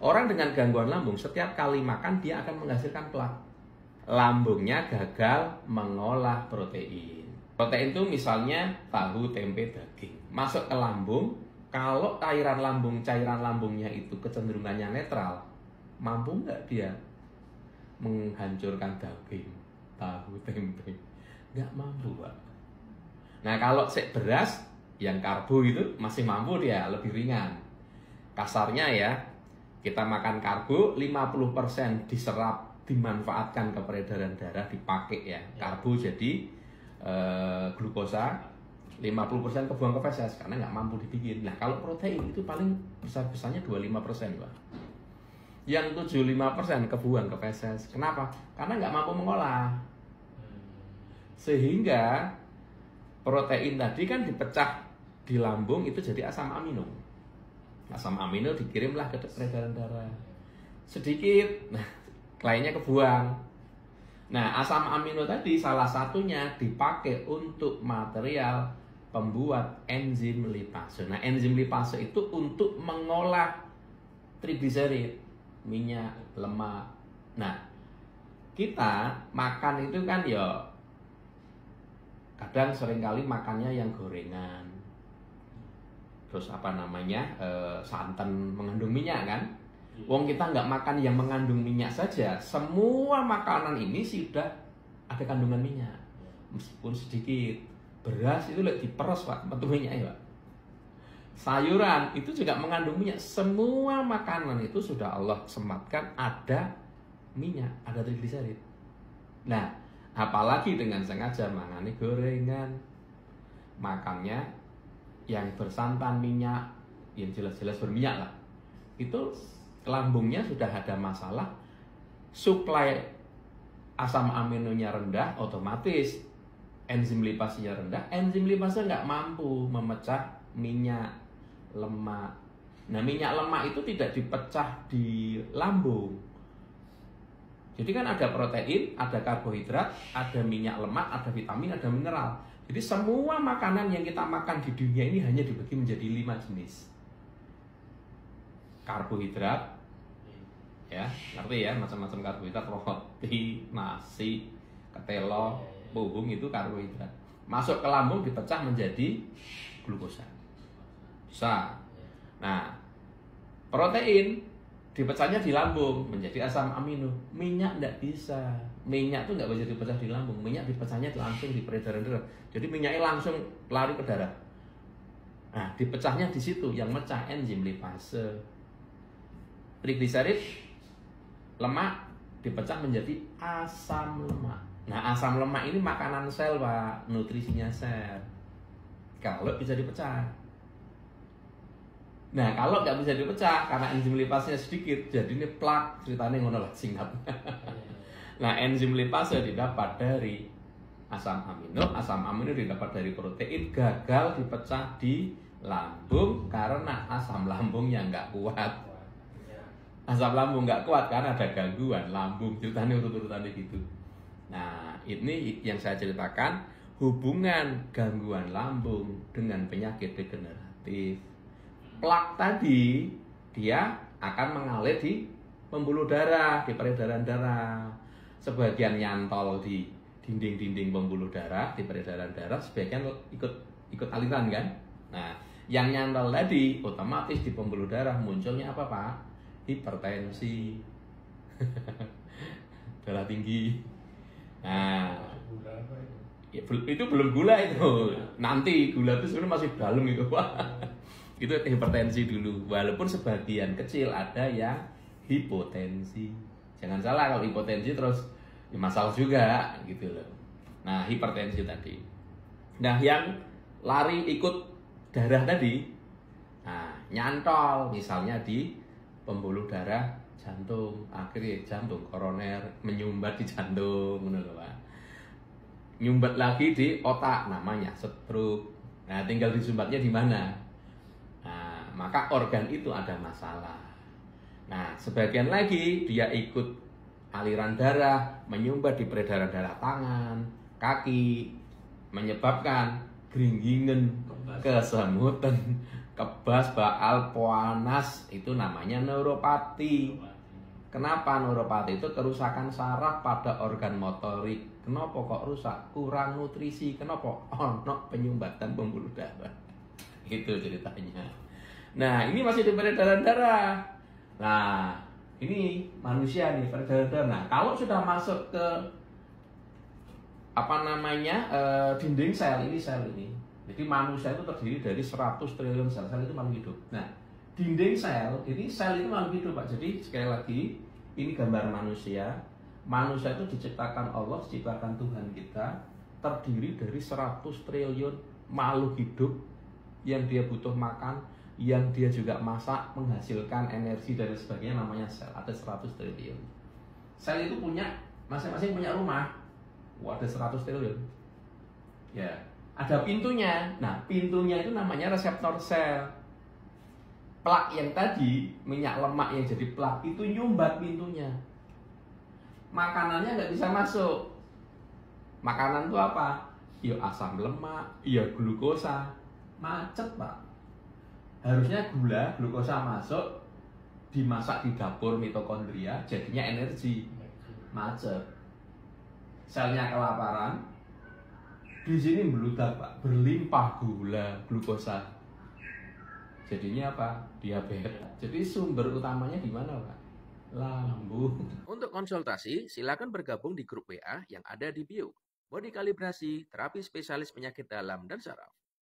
Orang dengan gangguan lambung setiap kali makan dia akan menghasilkan plak. Lambungnya gagal mengolah protein. Protein itu misalnya tahu, tempe, daging. Masuk ke lambung, kalau cairan lambungnya itu kecenderungannya netral, mampu nggak dia menghancurkan daging, tahu, tempe? Nggak mampu, Pak. Nah, kalau beras yang karbo itu masih mampu dia, lebih ringan. Kasarnya ya, kita makan karbo 50% diserap, dimanfaatkan ke peredaran darah, dipakai ya. Karbo jadi glukosa, 50% kebuang ke feses karena nggak mampu dibikin. Nah, kalau protein itu paling besar-besarnya 25%, Pak. Yang 75% kebuang ke feses. Kenapa? Karena nggak mampu mengolah. Sehingga protein tadi kan dipecah di lambung itu jadi asam amino. Asam amino dikirimlah ke peredaran darah. Sedikit, nah lainnya kebuang. Nah, asam amino tadi salah satunya dipakai untuk material pembuat enzim lipase. Nah, enzim lipase itu untuk mengolah trigliserid, minyak, lemak. Nah, kita makan itu kan ya kadang seringkali makannya yang gorengan. Terus santan mengandung minyak kan? Wong kita nggak makan yang mengandung minyak saja, semua makanan ini sudah ada kandungan minyak, meskipun sedikit. Beras itu diperes, Pak, metu minyak ya, Pak. Sayuran itu juga mengandung minyak. Semua makanan itu sudah Allah sematkan ada minyak, ada trigliserid. Nah, apalagi dengan sengaja mangani gorengan, makannya yang bersantan minyak, yang jelas-jelas berminyak lah, itu lambungnya sudah ada masalah, suplai asam aminonya rendah, otomatis enzim lipasenya rendah. Enzim lipase nggak mampu memecah minyak, lemak. Nah, minyak lemak itu tidak dipecah di lambung. Jadi kan ada protein, ada karbohidrat, ada minyak lemak, ada vitamin, ada mineral. Jadi semua makanan yang kita makan di dunia ini hanya dibagi menjadi 5 jenis. Karbohidrat, ya, ngerti ya, macam-macam karbohidrat, roti, nasi, ketelo, buhung itu karbohidrat. Masuk ke lambung dipecah menjadi glukosa. Bisa. Nah, protein dipecahnya di lambung menjadi asam amino. Minyak enggak bisa. Minyak itu enggak bisa dipecah di lambung. Minyak dipecahnya langsung di peredaran darah. Jadi minyaknya langsung lari ke darah. Nah, dipecahnya di situ, yang mecah enzim lipase. Trigliserid, lemak dipecah menjadi asam lemak. Nah, asam lemak ini makanan sel, Pak, nutrisinya sel. Kalau bisa dipecah. Nah, kalau nggak bisa dipecah karena enzim lipasnya sedikit, jadi ini plak, ceritanya ngono lah singkat. Nah, enzim lipase didapat dari asam amino didapat dari protein, gagal dipecah di lambung karena asam lambungnya nggak kuat. Asam lambung nggak kuat karena ada gangguan lambung, ceritanya urut-urutannya gitu. Nah, ini yang saya ceritakan, hubungan gangguan lambung dengan penyakit degeneratif. Plak tadi dia akan mengalir di pembuluh darah, di peredaran darah. Sebagian nyantol di dinding-dinding pembuluh darah, di peredaran darah, sebagian ikut aliran kan. Nah, yang nyantol tadi otomatis di pembuluh darah munculnya apa, Pak? Hipertensi. Darah tinggi. Nah, ya, itu belum gula itu. Nanti gula itu sebenarnya masih dalam itu, Pak. Itu hipertensi dulu. Walaupun sebagian kecil ada yang hipotensi. Jangan salah, kalau hipotensi terus ya masalah juga gitu loh. Nah, hipertensi tadi. Nah, yang lari ikut darah tadi, nah, nyantol misalnya di pembuluh darah jantung, akhirnya jantung koroner menyumbat di jantung, Pak. Nyumbat lagi di otak, namanya stroke. Nah, tinggal disumbatnya di mana? Nah, maka organ itu ada masalah. Nah, sebagian lagi dia ikut aliran darah, menyumbat di peredaran darah tangan, kaki, menyebabkan geringgingen, kesemutan, kebas, baal, panas, itu namanya neuropati. Kenapa neuropati? Itu kerusakan saraf pada organ motorik. Kenapa kok rusak? Kurang nutrisi. Kenapa? Ono penyumbatan pembuluh darah. Itu ceritanya. Nah, ini masih di peredaran darah. Nah, ini manusia nih, peredaran darah. Nah, kalau sudah masuk ke dinding sel ini. Jadi manusia itu terdiri dari 100 triliun sel. Sel itu makhluk hidup. Nah, dinding sel, ini sel itu makhluk hidup, Pak. Jadi sekali lagi, ini gambar manusia. Manusia itu diciptakan Allah, diciptakan Tuhan kita, terdiri dari 100 triliun makhluk hidup yang dia butuh makan, yang dia juga masak, menghasilkan energi dan sebagainya, namanya sel. Ada 100 triliun. Sel itu masing-masing punya rumah. Ada 100 triliun. Ya, ada pintunya. Nah, pintunya itu namanya reseptor sel. Plak yang tadi, minyak lemak yang jadi plak, itu nyumbat pintunya. Makanannya nggak bisa masuk. Makanan itu apa? Ya asam lemak, ya glukosa. Macet, Pak. Harusnya glukosa masuk, dimasak di dapur mitokondria, jadinya energi. Macet. Selnya kelaparan, di sini meludak, Pak, berlimpah glukosa. Jadinya apa? Diabetes. Jadi sumber utamanya di mana, Pak? Lambung. Untuk konsultasi, silakan bergabung di grup WA yang ada di bio. Body kalibrasi, terapi spesialis penyakit dalam dan saraf.